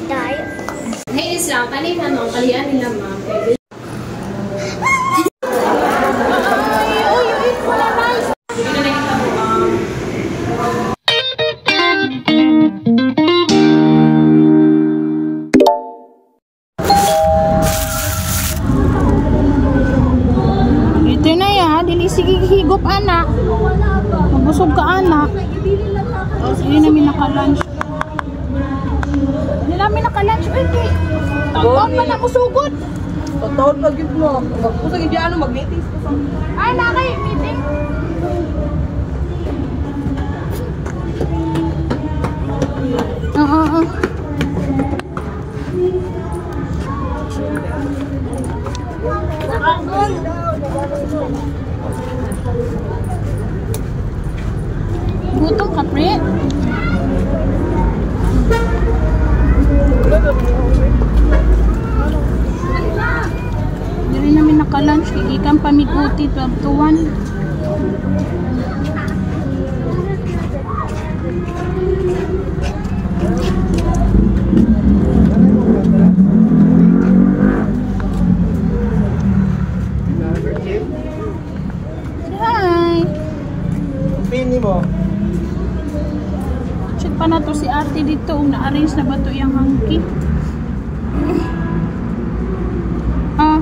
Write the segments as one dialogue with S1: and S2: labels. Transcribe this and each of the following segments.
S1: die.
S2: Hey, Islam, kanina no, kalian nila ma'am.
S3: Ito na ya, dili sige higop anak. Mabusog ka anak. Hindi namin naka-lunch. Hindi namin naka-lunch. Taon pa na kusugod.
S4: Taon pa yun mo. Kung hindi ano, mag-meetings pa.
S3: Ay, nakay, meeting. Oo. Gutom ka, pre? Hindi rin namin naka-lunch. Ikan pamiguti 12 to 1. Hi!
S4: Pini mo.
S3: Check pa na to si ate dito. Na-arrange na ba to yung hangki? Ah.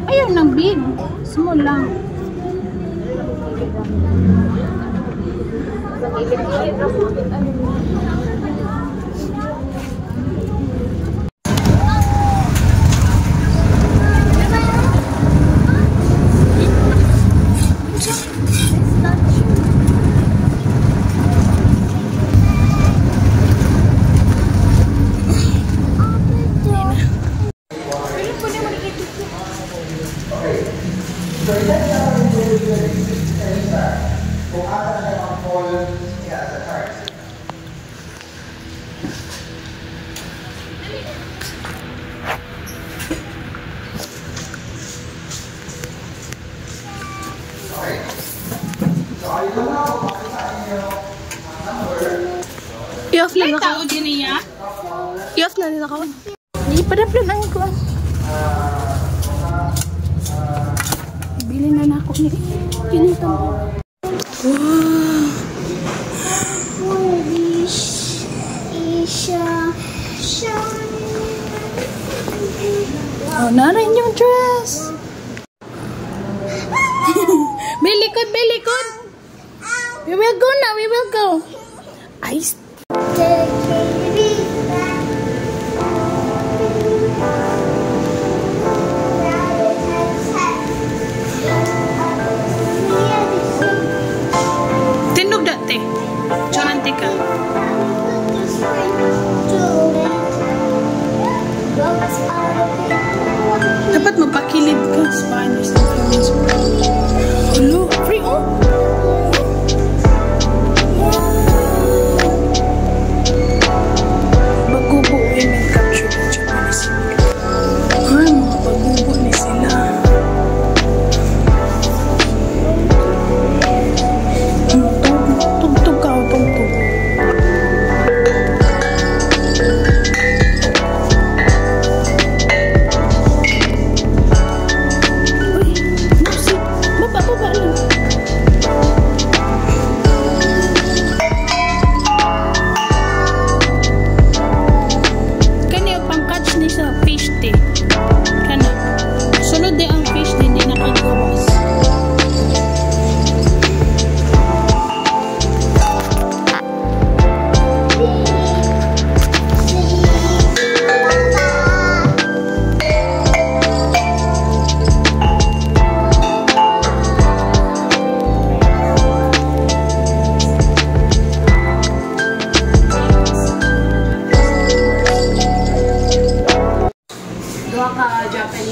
S3: Ayun ng big. Small lang. I-off na nila ako. I-off na nila ako. Hindi pa na lang ko. Bili na ako ni Kinito. Wow! Oh, narin yung dress. Bilikod, bilikod. We will go now, we will go. Ice. Tindog dati. Chorante ka. Dapat magpakilid ka. Spanish. Hello, free oh.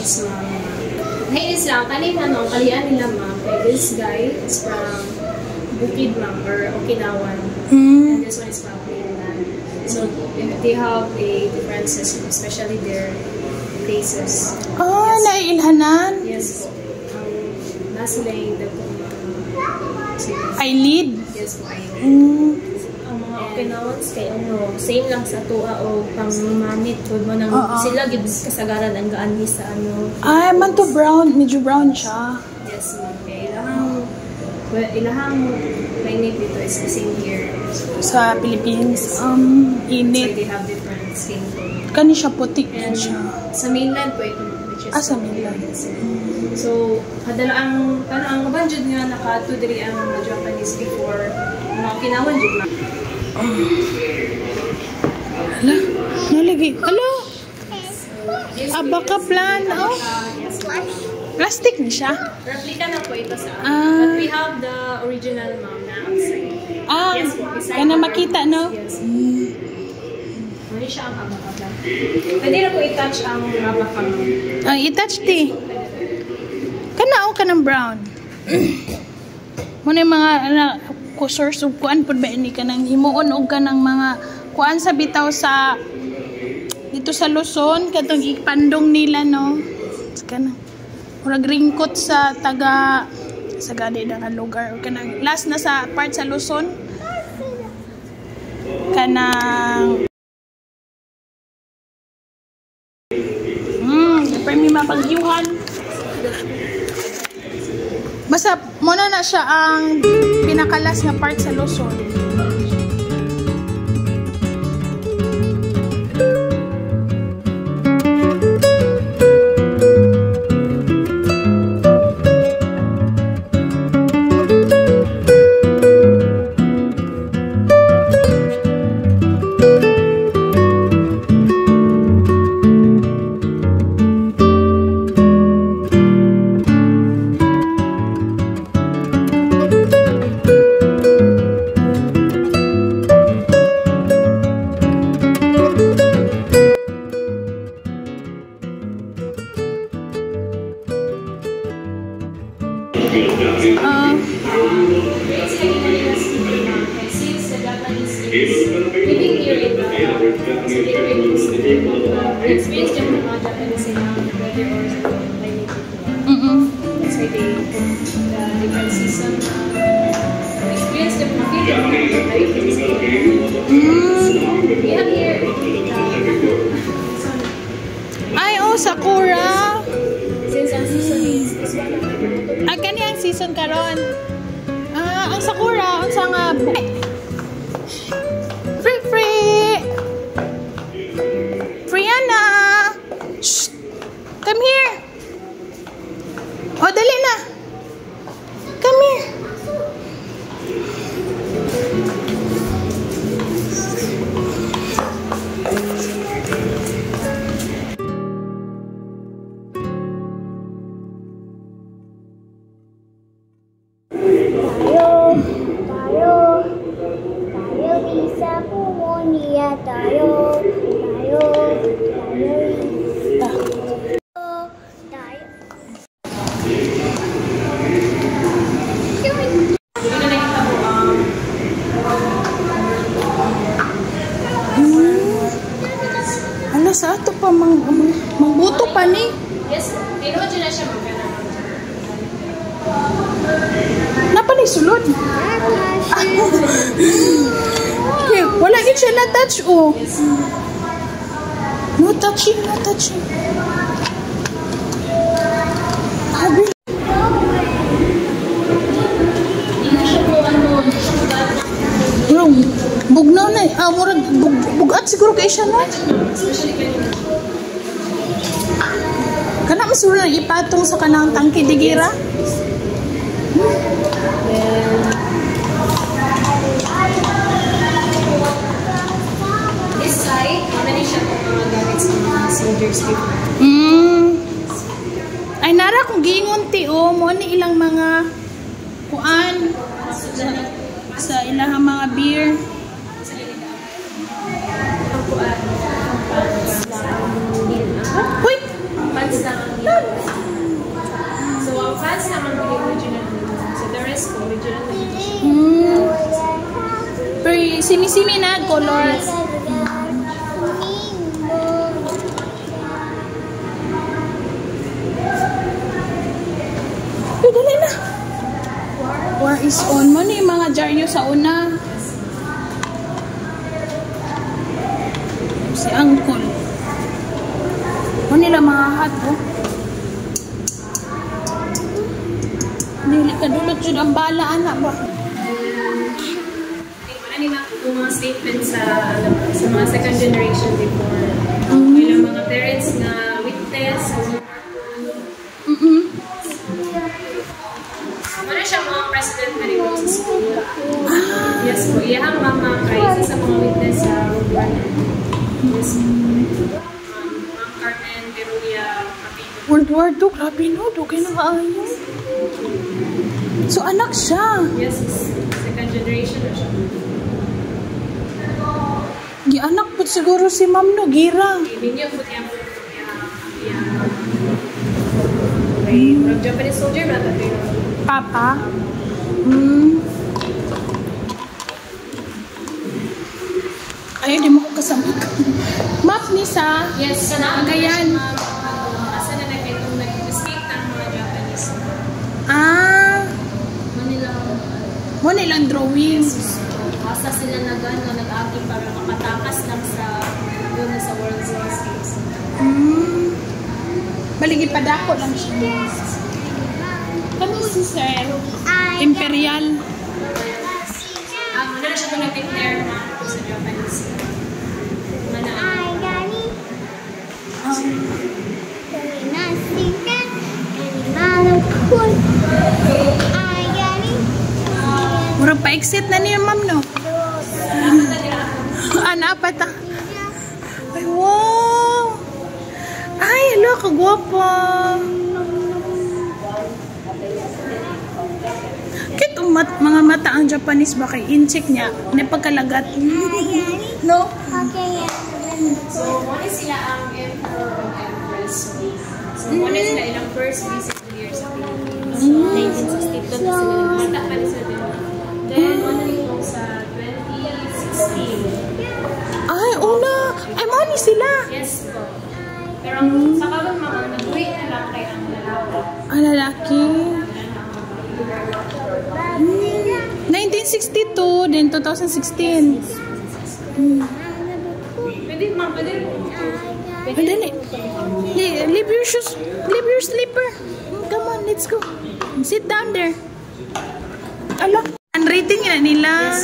S2: Yes, ma'am. Hey, Islam, kanina no, kalian nila ma'am. This guy is from Bukid, ma'am, or Okinawan. And this one is from Greenland. So, they have a differences, especially their faces.
S3: Oh, naiilhanan.
S2: Yes po. Nasa lang the
S3: Eyelid.
S2: yes po, eyelid.
S1: Ang mga Okinawans kay same lang sa tuwa o pang-manit po mo nang sila gid kasagaran ang gaanhi sa
S3: Ay, man to brown, medyo brown siya.
S2: Yes, ma'am. Ilahang climate dito is the same here.
S3: Sa Philippines,
S2: So
S3: init.
S2: they have different skin tone.
S3: Kani siya puti
S2: And
S3: siya.
S2: sa mainland po ito, which is
S3: Sa mainland.
S2: So, ang mabanjud nga nakato diri ang mga Japanese before mga Okinawan jud na.
S3: Hala, nalagi. Hala, baka plan, oh.
S2: Yes,
S3: Plastic ni siya.
S2: replica na po ito sa but we have the original ma'am na outside. Yes po, beside
S3: Kana
S2: the-
S3: makita, no?
S2: Yes. Mali siya ang abaka. Pwede na po i-touch ang abaka ma'am.
S3: Ay, i-touch ti. Kana o kanang brown. Muna yung mga source of kuan po ba ini kanang himuon og kanang mga kuan sa bitaw sa dito sa Luzon katong ipandong nila no. Kanang murag ringkot sa taga sa gani nga lugar o kanang last na sa part sa Luzon kanang dapat may mapagyuhan. Basta muna na siya ang pinakalas nga part sa Luzon.
S2: Since the Japanese is living here in the experience them ng mga Japanese in weather or climate before. That's why they put the different season experience them feel them right? We have here
S3: Ay, oh, Sakura.
S2: since ang season is
S3: Ay, kani ang season karon. Ang Sakura, ang nga Free! Friana! Shh! Come here! Oh, dali na! Come here!
S5: Tayo bisa pumonia tayo
S3: Ano sa ato pa mangbuto pa ni?
S2: yes, tinuod yun na siya magkana.
S3: Napa ni sulod? Okay, wala gid siya na-touch oh. No touching, no touching. Habi. Bro, bugnaw na. Murag bugat siguro kay siya na. Kana masuro na ipatong sa kanang tangke digira.
S2: This side, mali siya kung mga gamit sa mga soldiers before.
S3: Ay nara kung giingon ti o mo ni ilang mga kuan sa ilang mga beer. Uy!
S2: Pants lang ang
S3: simi-simi na colors. Uy, dali na. War is on. Mo ni mga Jaryo sa una. Si Uncle. Mo nila mga hat, oh. Dili ka dulot jud ang bala, anak ba?
S2: Mga statements sa mga second generation before. Yung mga parents na witness. Wala siya mga president na rin sa school. Yes po. Iyahang mama kay isa sa mga witness sa World War II. Yes po. Ma'am Carmen Perulia Capito.
S3: World War II, grabe no, dugay na kaayo. So anak siya.
S2: Yes, second generation na siya.
S3: Di anak po siguro si ma'am no, gira.
S2: Ibinyo po niya po from Japanese soldier ba ito?
S3: Papa? Ayaw, di mo ko kasama. Map ni sa?
S2: Yes,
S3: Cagayan.
S2: Asa na nag-escape ng mga Japanese.
S3: Manilang drawings.
S1: Asa sila nag-aki para makatakas lang sa doon sa World War II.
S3: Baligi padako lang siya. Kami si Sir. Imperial.
S2: Ano na siya ito nag-declare sa Japanese.
S3: Murag pa-exit na niya, ma'am, no? Apa ta? Ay, wow! Ay, hala, kagwapa! Kit mga mata ang Japanese ba kay incheck niya? Napagkalagat. No?
S2: So, muna sila ang Emperor o Empress. So, muna sila ilang first visit here sa Philippines. So, 1962 na sila. Nakita pa rin sila din. Then, muna yung sa 2016.
S3: Ay, una! Ay, money sila!
S2: Yes po. Pero sa kabang mga nag-wait na lang kay ang lalaki.
S3: Ang lalaki. 1962, then 2016.
S2: Pwede, ma'am, pwede rin.
S3: Madali. Leave your shoes. Leave your slipper. Come on, let's go. Sit down there. Ala, ang rating na nila.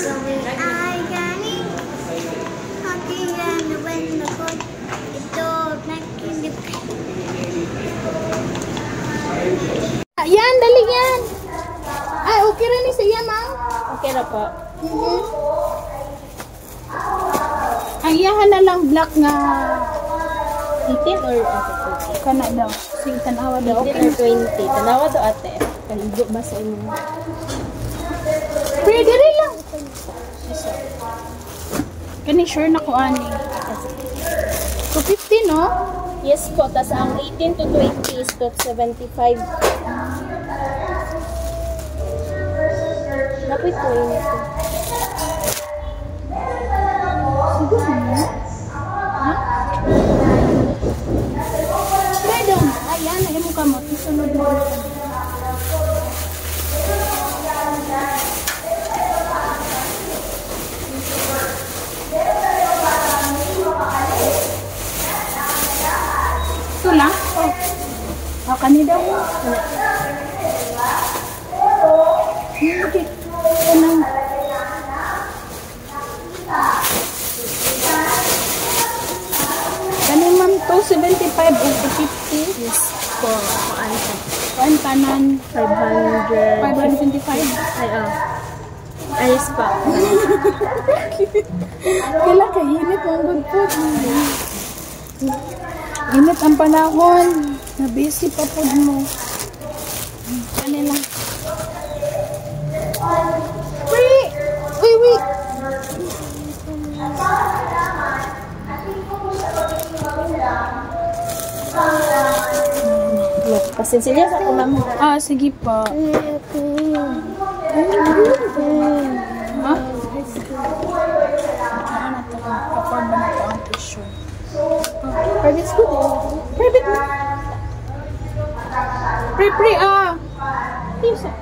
S3: Yan, dali yan. Ay, okay rin ni siya, ma'am.
S1: Okay na po.
S3: Ang iyahan na lang black nga
S1: 18 or
S3: kana daw. Sige, tanawa daw.
S1: 18 or 20. Tanawa daw ate. Kaligo ba sa inyo?
S3: Pwede rin lang. Kani sure na ko ani. 250, no?
S1: Yes po. Tas ang 18 to 20 is 275. Dapat 20.
S3: Siguro mo. Ha? Pwede mo. Ayan, ay mo ka mo. Isunod mo. Ito lang? Oh, kanina mo. Hindi. Kanang. Kanang ma'am to, 75 o 50?
S1: Yes po. Kuan po.
S3: Kuan kanan?
S1: 500.
S3: 525?
S1: Ay, ayos pa.
S3: Kailan kainit ang good food. Init ang panahon. Na-busy pa food mo. Kanila. Wait! Wait, wait!
S1: Look, pasinsilya sa ako ma'am.
S3: Ah, sige pa. Ha? Private school. Private na. Pre, Isa.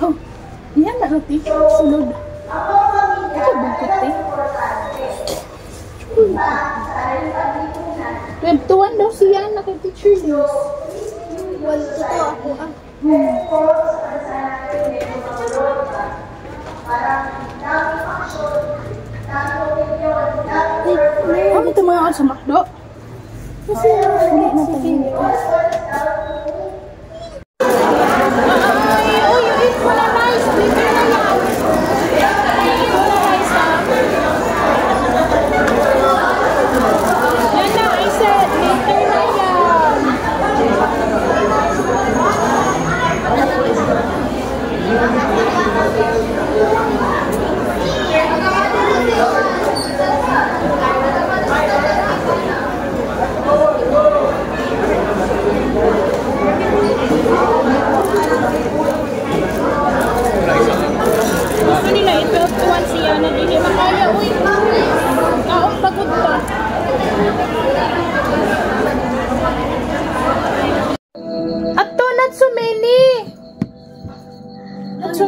S3: Oh, yan na roti. Sunod. Ito bugkot eh. 12 to 1 daw siya naka-teacher news.
S5: 1 to 2 ako ah.
S3: Ano ito mga sa McDo? Kasi ulit na Pilipinas.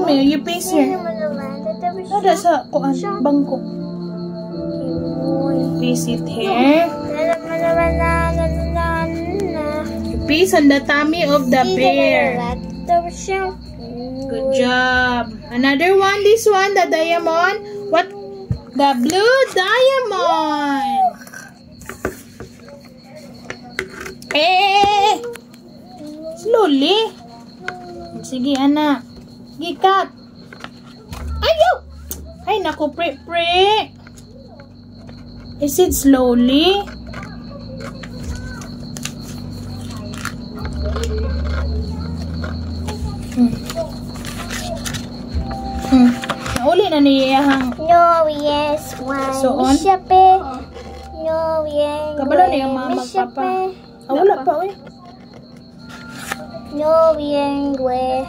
S3: You place here. Ada sa kuan bangko. Place it here. You place on the tummy of the bear. Good job. Another one. This one, the diamond. What? The blue diamond. Slowly. Sige, anak. Gikat. Ayaw! Ay, naku, pre. I said slowly. Nauli na niyahang.
S5: No, yes, one.
S3: So on?
S5: No, yes.
S3: Kabalo na yung mama, papa. Wala pa, eh.
S5: No, bien, güey.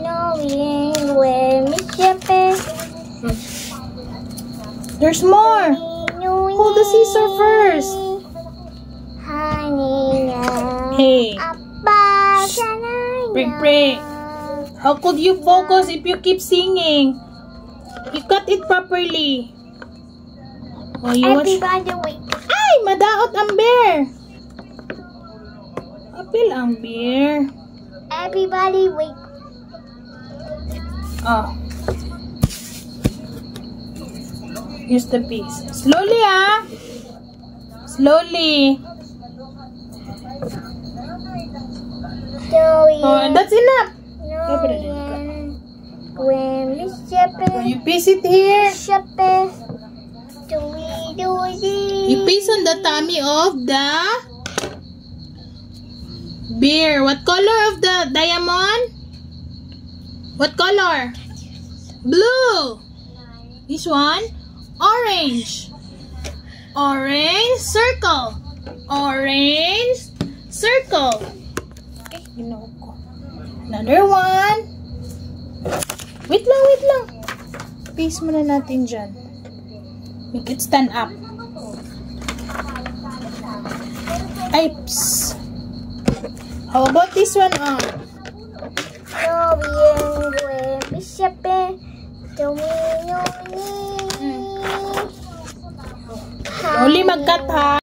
S5: No, bien, güey.
S3: There's more. Hold the scissor first. Hey. Pre. How could you focus if you keep singing? You cut it properly. Oh, you
S5: Everybody wait.
S3: Ay, madaot ang bear. Apil ang bear.
S5: Everybody wait.
S3: Oh. Here's the piece. Slowly, ah. Slowly. Oh, that's enough. You piece it here. You piece on the tummy of the bear. What color of the diamond? What color? Blue. This one? Orange. Orange circle. Orange circle. Okay, another one. Wait lang. Piece muna natin dyan. Make it stand up. Ay, psst. How about this one? Uli mag-cut, ha?